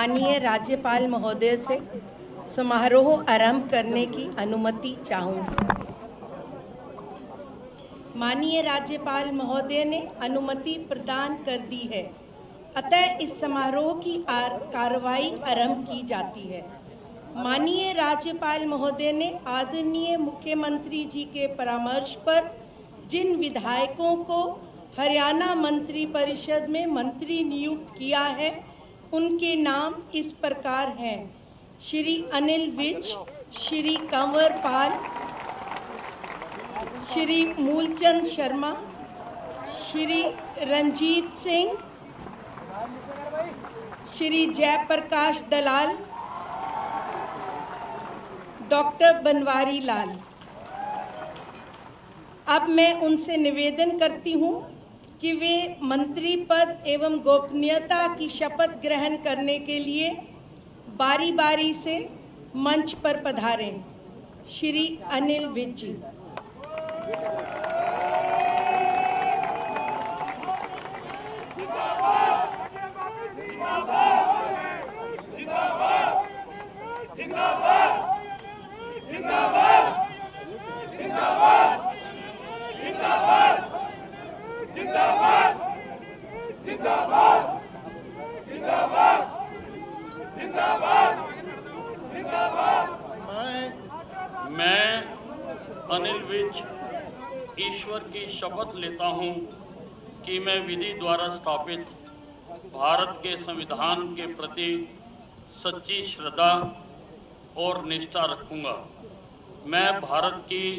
माननीय राज्यपाल महोदय से समारोह आरंभ करने की अनुमति चाहूंगी। माननीय राज्यपाल महोदय ने अनुमति प्रदान कर दी है, अतः इस समारोह की कार्रवाई आरंभ की जाती है। माननीय राज्यपाल महोदय ने आदरणीय मुख्यमंत्री जी के परामर्श पर जिन विधायकों को हरियाणा मंत्री परिषद में मंत्री नियुक्त किया है, उनके नाम इस प्रकार हैं: श्री अनिल विज, श्री कंवर पाल, श्री मूलचंद शर्मा, श्री रंजीत सिंह, श्री जयप्रकाश दलाल, डॉक्टर बनवारी लाल। अब मैं उनसे निवेदन करती हूं कि वे मंत्री पद एवं गोपनीयता की शपथ ग्रहण करने के लिए बारी बारी से मंच पर पधारें। श्री अनिल विज जी। मैं अनिल विज ईश्वर की शपथ लेता हूं कि मैं विधि द्वारा स्थापित भारत के संविधान के प्रति सच्ची श्रद्धा और निष्ठा रखूंगा। मैं भारत की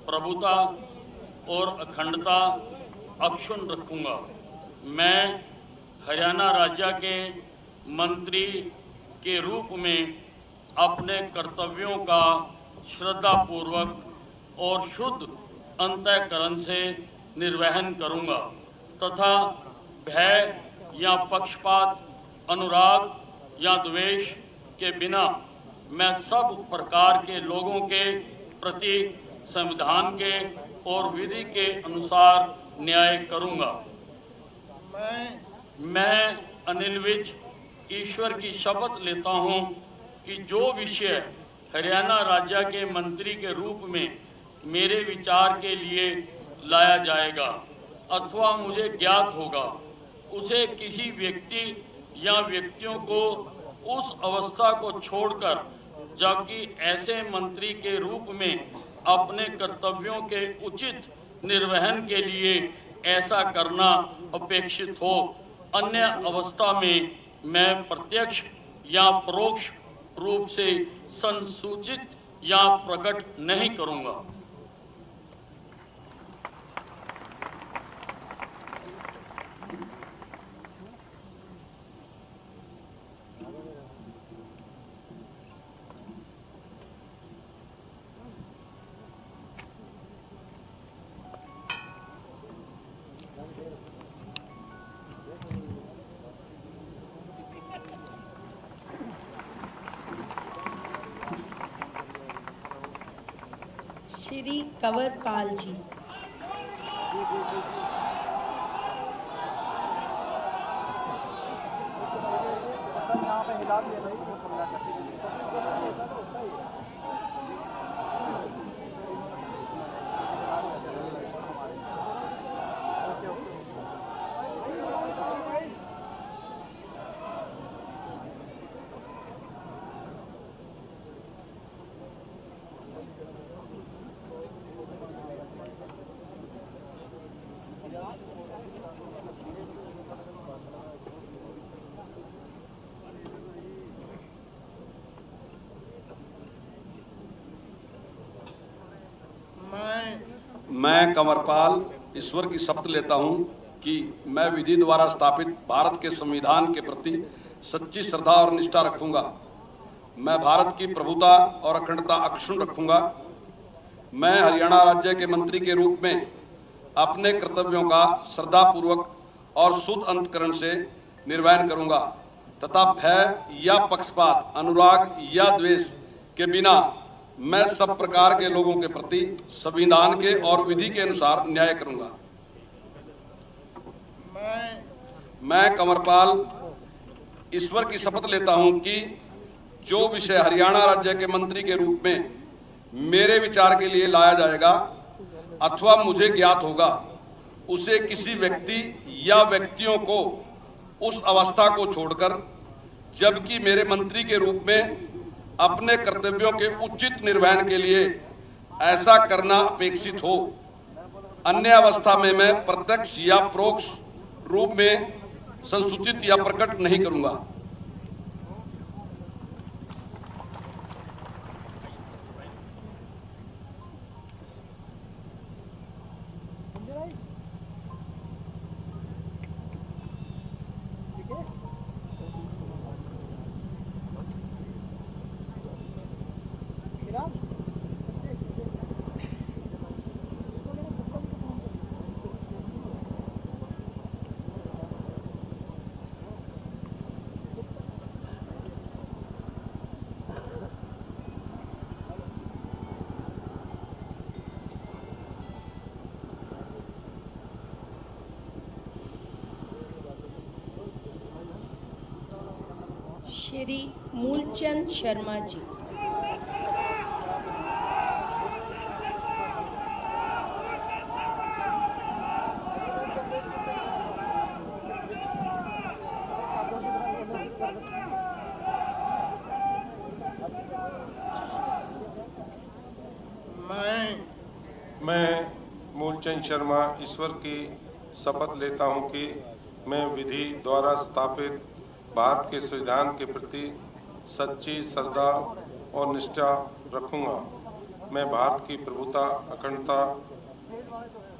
प्रभुता और अखंडता अक्षुण्ण रखूंगा। मैं हरियाणा राज्य के मंत्री के रूप में अपने कर्तव्यों का श्रद्धापूर्वक और शुद्ध अंतःकरण से निर्वहन करूंगा तथा भय या पक्षपात, अनुराग या द्वेष के बिना मैं सब प्रकार के लोगों के प्रति संविधान के और विधि के अनुसार न्याय करूंगा। मैं अनिल विज ईश्वर की शपथ लेता हूं कि जो विषय हरियाणा राज्य के मंत्री के रूप में मेरे विचार के लिए लाया जाएगा अथवा मुझे ज्ञात होगा, उसे किसी व्यक्ति या व्यक्तियों को उस अवस्था को छोड़कर जबकि ऐसे मंत्री के रूप में अपने कर्तव्यों के उचित निर्वहन के लिए ऐसा करना अपेक्षित हो, अन्य अवस्था में मैं प्रत्यक्ष या परोक्ष रूप से संसूचित या प्रकट नहीं करूंगा। श्री कंवर पाल जी। मैं कंवरपाल ईश्वर की शपथ लेता हूं कि मैं विधि द्वारा स्थापित भारत के संविधान के प्रति सच्ची श्रद्धा और निष्ठा रखूंगा। मैं भारत की प्रभुता और अखंडता अक्षुण्ण रखूंगा। मैं हरियाणा राज्य के मंत्री के रूप में अपने कर्तव्यों का श्रद्धापूर्वक और शुद्ध अंतःकरण से निर्वहन करूंगा तथा भय या पक्षपात, अनुराग या द्वेष के बिना मैं सब प्रकार के लोगों के प्रति संविधान के और विधि के अनुसार न्याय करूंगा। मैं कंवरपाल ईश्वर की शपथ लेता हूं कि जो विषय हरियाणा राज्य के मंत्री के रूप में मेरे विचार के लिए लाया जाएगा अथवा मुझे ज्ञात होगा, उसे किसी व्यक्ति या व्यक्तियों को उस अवस्था को छोड़कर, जबकि मेरे मंत्री के रूप में अपने कर्तव्यों के उचित निर्वहन के लिए ऐसा करना अपेक्षित हो, अन्य अवस्था में मैं प्रत्यक्ष या परोक्ष रूप में संसूचित या प्रकट नहीं करूंगा। श्री मूलचंद शर्मा जी। मैं मूलचंद शर्मा ईश्वर की शपथ लेता हूं कि मैं विधि द्वारा स्थापित भारत के संविधान के प्रति सच्ची श्रद्धा और निष्ठा रखूंगा। मैं भारत की प्रभुता, अखंडता,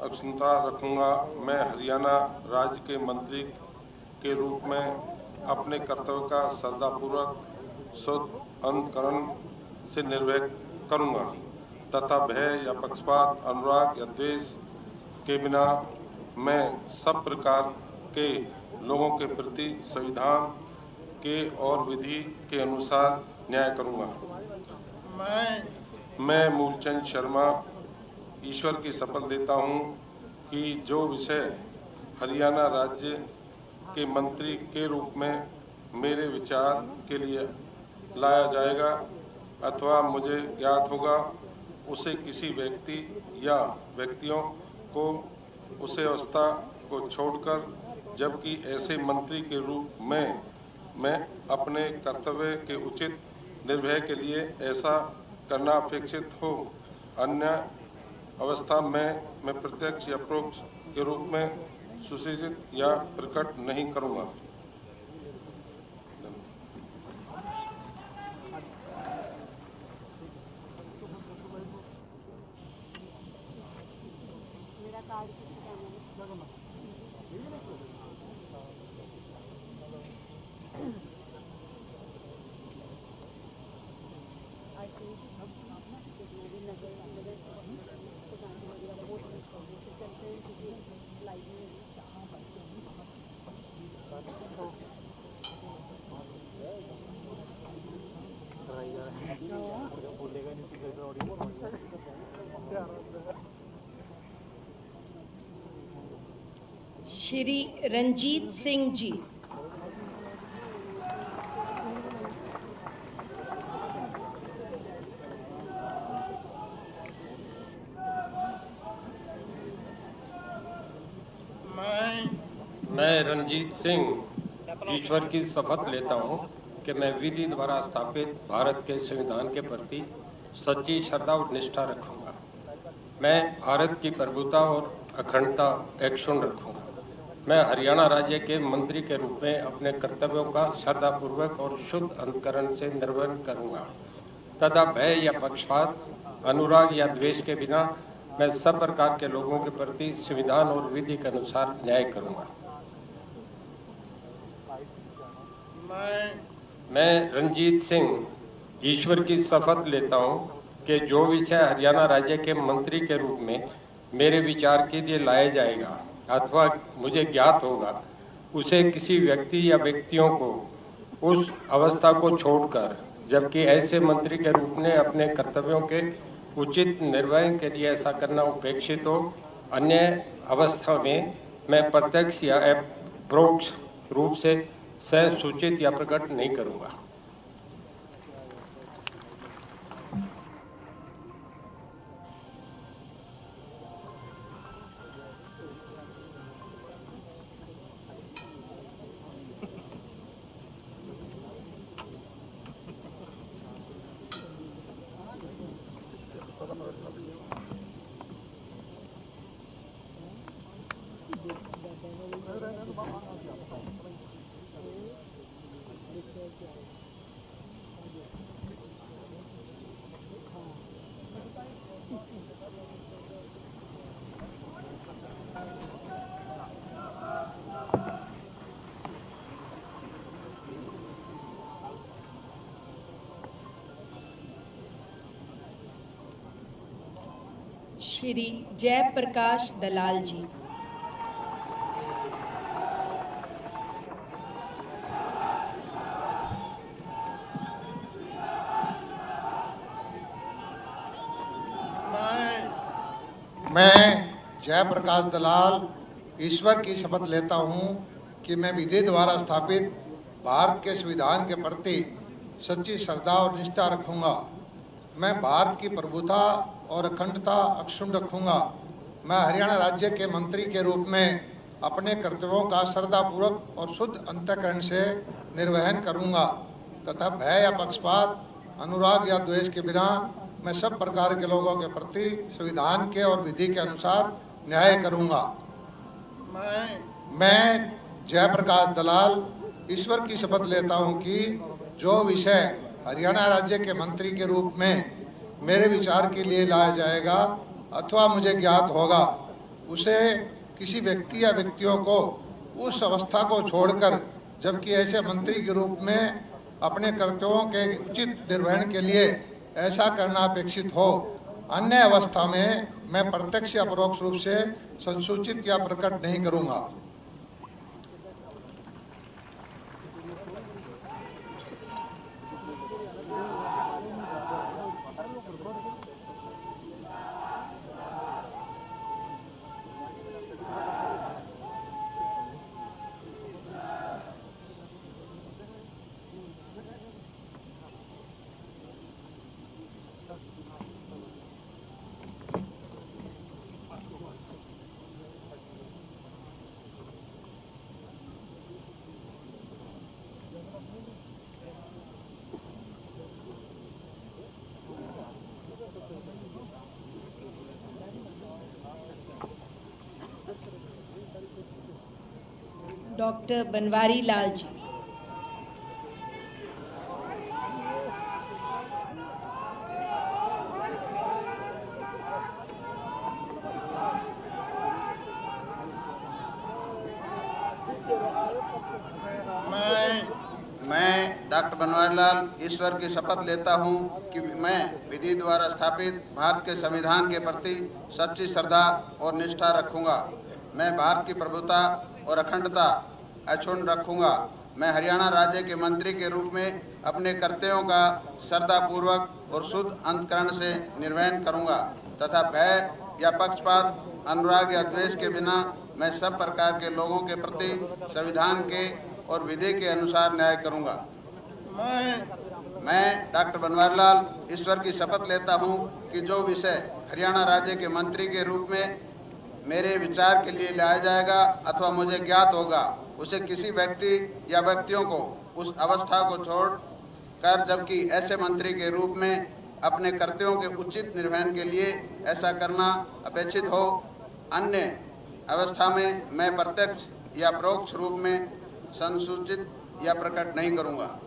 अक्षुण्णता रखूंगा। मैं हरियाणा राज्य के मंत्री के रूप में अपने कर्तव्य का श्रद्धापूर्वक शुद्ध अंतःकरण से निर्वहन करूंगा तथा भय या पक्षपात, अनुराग या द्वेष के बिना मैं सब प्रकार के लोगों के प्रति संविधान के और विधि के अनुसार न्याय करूंगा। मैं मूलचंद शर्मा ईश्वर की शपथ लेता हूं कि जो विषय हरियाणा राज्य के मंत्री के रूप में मेरे विचार के लिए लाया जाएगा अथवा मुझे ज्ञात होगा, उसे किसी व्यक्ति या व्यक्तियों को उस अवस्था को छोड़कर, जबकि ऐसे मंत्री के रूप में मैं अपने कर्तव्य के उचित निर्वहन के लिए ऐसा करना अपेक्षित हो, अन्य अवस्था में मैं प्रत्यक्ष या परोक्ष के रूप में सूचित या प्रकट नहीं करूंगा। श्री रंजीत सिंह जी। मैं रंजीत सिंह ईश्वर की शपथ लेता हूं कि मैं विधि द्वारा स्थापित भारत के संविधान के प्रति सच्ची श्रद्धा और निष्ठा रखूंगा। मैं भारत की प्रभुता और अखंडता अक्षुण्ण रखूंगा। मैं हरियाणा राज्य के मंत्री के रूप में अपने कर्तव्यों का श्रद्धापूर्वक और शुद्ध अंतःकरण से निर्वहन करूंगा तथा भय या पक्षपात, अनुराग या द्वेष के बिना मैं सब प्रकार के लोगों के प्रति संविधान और विधि के अनुसार न्याय करूंगा। मैं रंजीत सिंह ईश्वर की शपथ लेता हूं कि जो विषय हरियाणा राज्य के मंत्री के रूप में मेरे विचार के लिए लाया जाएगा अथवा मुझे ज्ञात होगा, उसे किसी व्यक्ति या व्यक्तियों को उस अवस्था को छोड़कर, जबकि ऐसे मंत्री के रूप में अपने कर्तव्यों के उचित निर्वहन के लिए ऐसा करना अपेक्षित हो, अन्य अवस्था में मैं प्रत्यक्ष या परोक्ष रूप से सह सूचित या प्रकट नहीं करूंगा। श्री जयप्रकाश दलाल जी। मैं जयप्रकाश दलाल ईश्वर की शपथ लेता हूं कि मैं विधि द्वारा स्थापित भारत के संविधान के प्रति सच्ची श्रद्धा और निष्ठा रखूंगा। मैं भारत की प्रभुता और अखंडता अक्षुण्ण रखूंगा। मैं हरियाणा राज्य के मंत्री के रूप में अपने कर्तव्यों का श्रद्धापूर्वक और शुद्ध अंतःकरण से निर्वहन करूंगा तथा भय या पक्षपात, अनुराग या द्वेष के बिना मैं सब प्रकार के लोगों के प्रति संविधान के और विधि के अनुसार न्याय करूंगा। मैं जयप्रकाश दलाल ईश्वर की शपथ लेता हूं कि जो विषय हरियाणा राज्य के मंत्री के रूप में मेरे विचार के लिए लाया जाएगा अथवा मुझे ज्ञात होगा, उसे किसी व्यक्ति या व्यक्तियों को उस अवस्था को छोड़कर, जबकि ऐसे मंत्री के रूप में अपने कर्तव्यों के उचित निर्वहन के लिए ऐसा करना अपेक्षित हो, अन्य अवस्था में मैं प्रत्यक्ष या परोक्ष रूप से संसूचित या प्रकट नहीं करूंगा। डॉक्टर बनवारी लाल जी। मैं डॉक्टर बनवारी लाल ईश्वर की शपथ लेता हूं कि मैं विधि द्वारा स्थापित भारत के संविधान के प्रति सच्ची श्रद्धा और निष्ठा रखूंगा। मैं भारत की प्रभुता और अखंडता अक्षुण्ण रखूंगा। मैं हरियाणा राज्य के मंत्री के रूप में अपने कर्तव्यों का श्रद्धापूर्वक और शुद्ध अंतःकरण से निर्वहन करूंगा तथा भय या पक्षपात, अनुराग या द्वेष के बिना मैं सब प्रकार के लोगों के प्रति संविधान के और विधि के अनुसार न्याय करूंगा। मैं डॉक्टर बनवारी लाल ईश्वर की शपथ लेता हूं कि जो विषय हरियाणा राज्य के मंत्री के रूप में मेरे विचार के लिए लाया जाएगा अथवा मुझे ज्ञात होगा, उसे किसी व्यक्ति या व्यक्तियों को उस अवस्था को छोड़कर, जबकि ऐसे मंत्री के रूप में अपने कर्तव्यों के उचित निर्वहन के लिए ऐसा करना अपेक्षित हो, अन्य अवस्था में मैं प्रत्यक्ष या परोक्ष रूप में संसूचित या प्रकट नहीं करूंगा।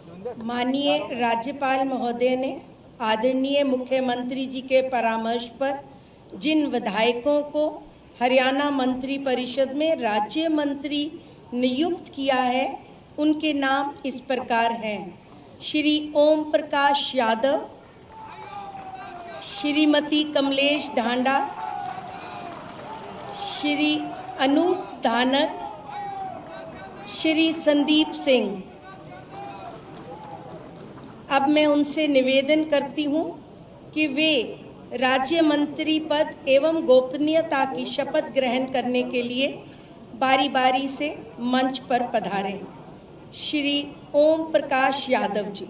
माननीय राज्यपाल महोदय ने आदरणीय मुख्यमंत्री जी के परामर्श पर जिन विधायकों को हरियाणा मंत्री परिषद में राज्य मंत्री नियुक्त किया है, उनके नाम इस प्रकार हैं: श्री ओम प्रकाश यादव, श्रीमती कमलेश ढांडा, श्री अनूप धानक, श्री संदीप सिंह। अब मैं उनसे निवेदन करती हूं कि वे राज्य मंत्री पद एवं गोपनीयता की शपथ ग्रहण करने के लिए बारी बारी से मंच पर पधारें। श्री ओम प्रकाश यादव जी।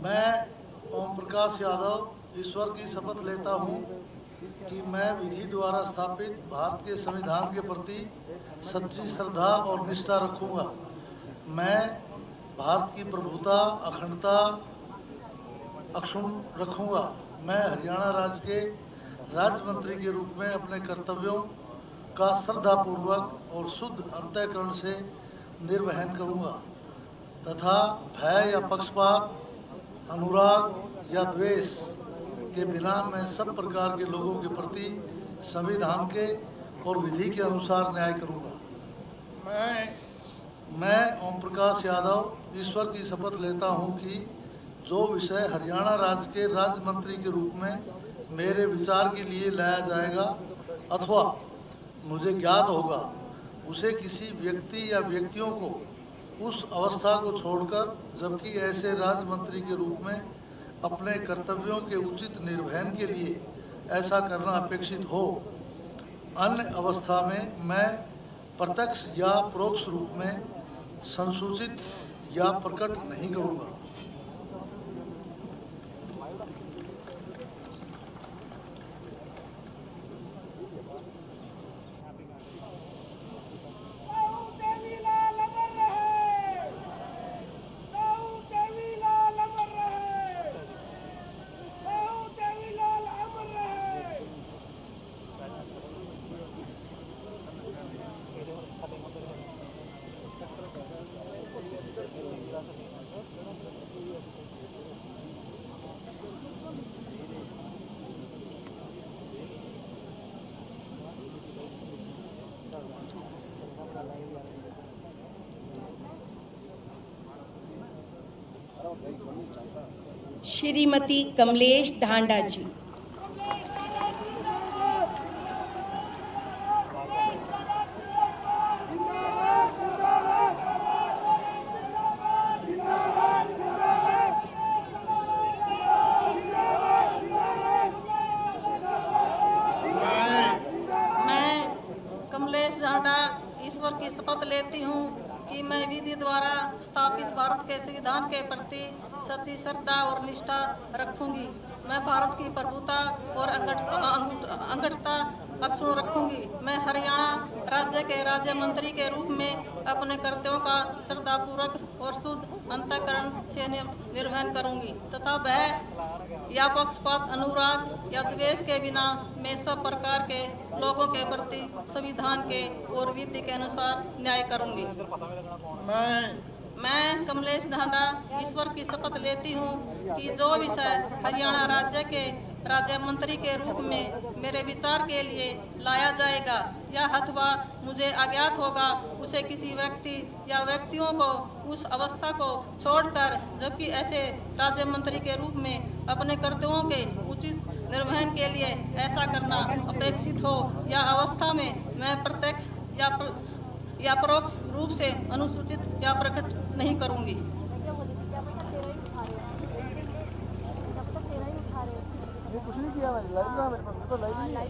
मैं ओम प्रकाश यादव ईश्वर की शपथ लेता हूं कि मैं विधि द्वारा स्थापित भारत के संविधान के प्रति सच्ची श्रद्धा और निष्ठा रखूंगा। मैं भारत की प्रभुता, अखंडता अक्षुण्ण रखूंगा। मैं हरियाणा राज्य के राज्य मंत्री के रूप में अपने कर्तव्यों का श्रद्धापूर्वक और शुद्ध अंतःकरण से निर्वहन करूंगा तथा भय या पक्षपात, अनुराग या द्वेष के बिना मैं सब प्रकार के लोगों के प्रति संविधान के और विधि के अनुसार न्याय करूंगा। मैं ओम प्रकाश यादव ईश्वर की शपथ लेता हूं कि जो विषय हरियाणा राज्य के राज्य मंत्री के रूप में मेरे विचार के लिए लाया जाएगा अथवा मुझे ज्ञात होगा, उसे किसी व्यक्ति या व्यक्तियों को उस अवस्था को छोड़कर, जबकि ऐसे राज्य मंत्री के रूप में अपने कर्तव्यों के उचित निर्वहन के लिए ऐसा करना अपेक्षित हो, अन्य अवस्था में मैं प्रत्यक्ष या परोक्ष रूप में संसूचित या प्रकट नहीं करूंगा। श्रीमती कमलेश ढांडा जी। कमलेश ढांडा ईश्वर की शपथ लेती हूँ कि मैं विधि द्वारा स्थापित भारत के संविधान के प्रति सच्ची श्रद्धा और निष्ठा रखूंगी। मैं भारत की प्रभुता और अखंडता अक्षुण्ण रखूंगी। मैं हरियाणा राज्य के राज्य मंत्री के रूप में अपने कर्तव्यों का श्रद्धापूर्वक और शुद्ध अंतःकरण से निर्वहन करूंगी तथा भय या पक्षपात, अनुराग या द्वेष के बिना मैं सब प्रकार के लोगों के प्रति संविधान के और विधि के अनुसार न्याय करूंगी। मैं कमलेश ढांडा ईश्वर की शपथ लेती हूँ कि जो विषय हरियाणा राज्य के राज्य मंत्री के रूप में मेरे विचार के लिए लाया जाएगा या अथवा मुझे अज्ञात होगा, उसे किसी व्यक्ति या व्यक्तियों को उस अवस्था को छोड़कर, जबकि ऐसे राज्य मंत्री के रूप में अपने कर्तव्यों के उचित निर्वहन के लिए ऐसा करना अपेक्षित हो या अवस्था में मैं प्रत्यक्ष या परोक्ष रूप से अनुसूचित या प्रकट नहीं करूंगी। कुछ नहीं किया मैंने, लाइव कहाँ मेरे पास, तो लाइव नहीं है।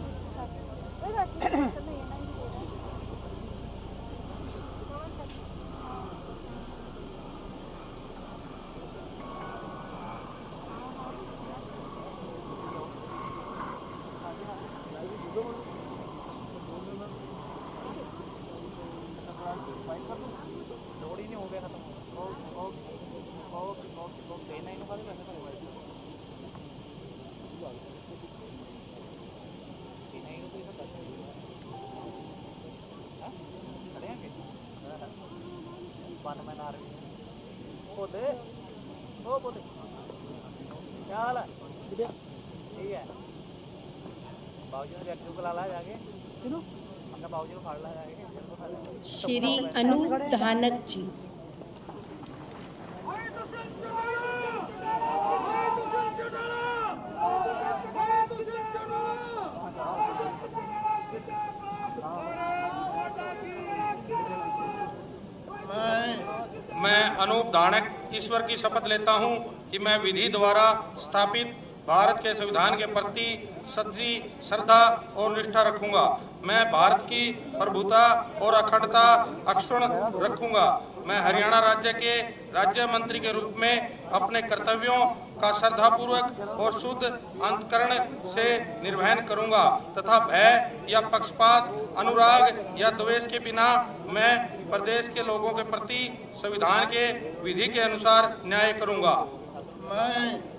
लोड ही नहीं हो गया खत्म। देना ही नहीं खाली पैसे खड़े वन में ना रही बोले ओ बोले क्या हाल है ठीक है बाबूजी ने व्यक्ति को ला ला जाके हमने बाबूजी को फाड़ ला जाके श्री अनु धानक जी। मैं अनूप धानक ईश्वर की शपथ लेता हूं कि मैं विधि द्वारा स्थापित भारत के संविधान के प्रति सच्ची श्रद्धा और निष्ठा रखूंगा। मैं भारत की प्रभुता और अखंडता अक्षुण्ण रखूंगा। मैं हरियाणा राज्य के राज्य मंत्री के रूप में अपने कर्तव्यों का श्रद्धापूर्वक और शुद्ध अंतःकरण से निर्वहन करूंगा तथा भय या पक्षपात, अनुराग या द्वेष के बिना मैं प्रदेश के लोगों के प्रति संविधान के विधि के अनुसार न्याय करूंगा।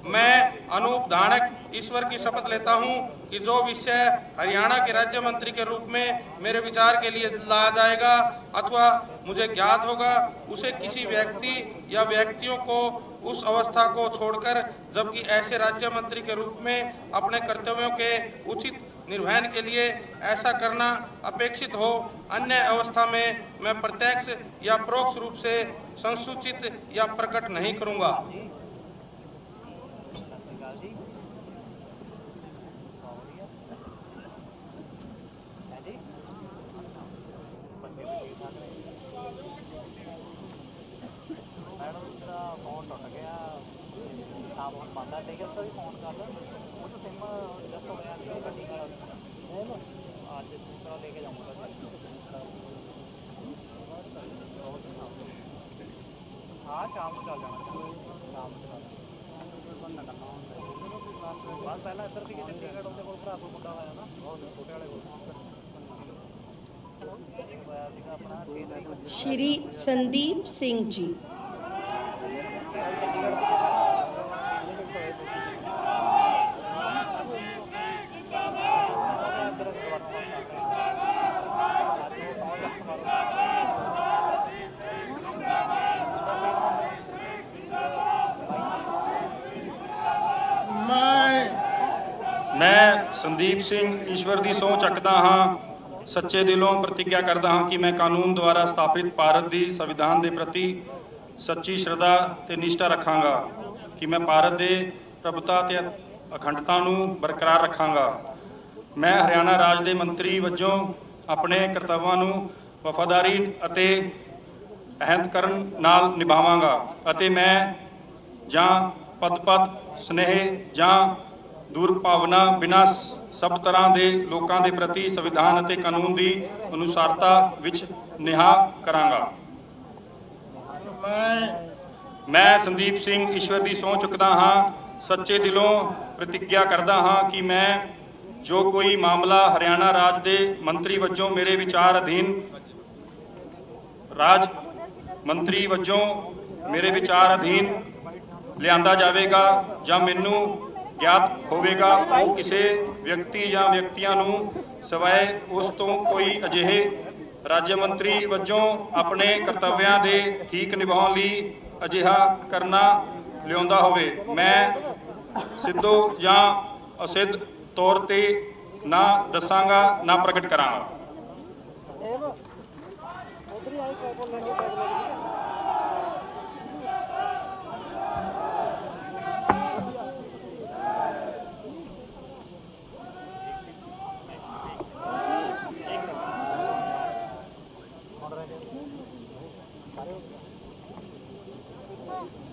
मैं अनूप धानक ईश्वर की शपथ लेता हूं कि जो विषय हरियाणा के राज्य मंत्री के रूप में मेरे विचार के लिए लाया जाएगा अथवा मुझे ज्ञात होगा, उसे किसी व्यक्ति या व्यक्तियों को उस अवस्था को छोड़कर, जबकि ऐसे राज्य मंत्री के रूप में अपने कर्तव्यों के उचित निर्वहन के लिए ऐसा करना अपेक्षित हो, अन्य अवस्था में मैं प्रत्यक्ष या परोक्ष रूप से संसूचित या प्रकट नहीं करूंगा। फोन टुट गया फोन बंद है ठीक है तो भी फोन कर लो वो तो सिम जस्ट हो गया गड्डी का आज दूसरा लेके जाऊँगा। हाँ शाम को चल जाना शाम को बस पहला इधर थी चंडीगढ़ उसके कोल भरा कोई मुंडा होया ना छोटे वाले कोल श्री संदीप सिंह जी। मैं संदीप सिंह ईश्वर की सौं चकदा हाँ, सच्चे दिलों प्रतिज्ञा करता हाँ कि मैं कानून द्वारा स्थापित भारत की संविधान के प्रति सच्ची श्रद्धा ते निष्ठा रखांगा कि मैं भारत के प्रभुता ते अखंडता नूं बरकरार रखांगा। मैं हरियाणा राज के मंत्री वजों अपने कर्तव्यां नूं वफादारी अते अहंतकरण नाल निभावांगा अते मैं जां पद स्नेह जां दुर्भावना बिना सब तरह के लोगों के प्रति संविधान और कानून की अनुसारता विच निहा करांगा। मैं संदीप सिंह ईश्वर की सौं चुकदा हाँ, सच्चे दिलों प्रतिज्ञा करता हाँ कि मैं जो कोई मामला हरियाणा राज के मंत्री वजों मेरे विचार अधीन राज मंत्री वजों मेरे विचार अधीन लियांदा जाएगा ਜਾਂ ਮੈਨੂੰ ज्ञात होगा, वो किसी व्यक्ति या व्यक्तियों नूं सवाए उस तो कोई अजिहे राज्य मंत्री वजों अपने कर्तव्यां दे ठीक निभाउण लई अजिहा करना लिआउंदा होवे, मैं सिद्धो या असिद्ध तौर ते ना दसांगा ना प्रगट करांगा।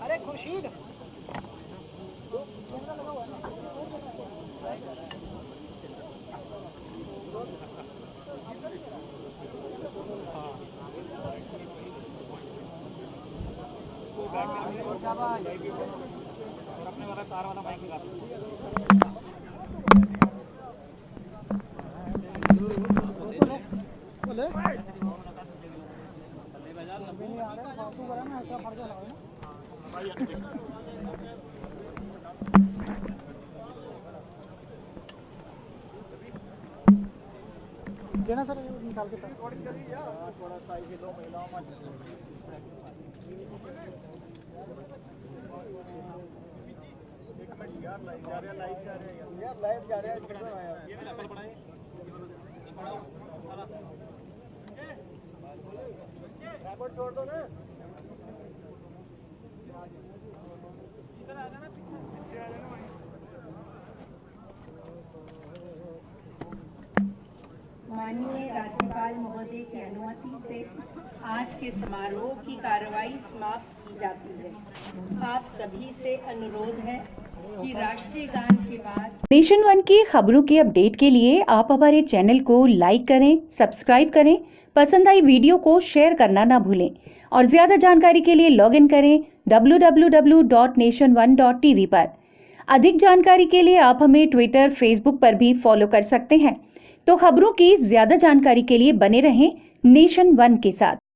अरे खुर्शीद और अपने वाला कार वाला माइक लगा बोले देना सर निकाल के थोड़ा सा ये 2 महिलाओं में यार लाइव जा रहा है ये भी नकल पड़ाए रिकॉर्ड छोड़ दो ना इधर आ जाना पीछे आ जाना माननीय राज्यपाल महोदय की अनुमति से आज के समारोह की कार्रवाई समाप्त की जाती है। आप सभी से अनुरोध है कि राष्ट्रीय गान के बाद नेशन वन की खबरों के अपडेट के लिए आप हमारे चैनल को लाइक करें, सब्सक्राइब करें, पसंद आई वीडियो को शेयर करना ना भूलें और ज़्यादा जानकारी के लिए लॉग इन करें www.nation1.tv पर। अधिक जानकारी के लिए आप हमें ट्विटर, फेसबुक पर भी फॉलो कर सकते हैं। तो खबरों की ज़्यादा जानकारी के लिए बने रहें नेशन वन के साथ।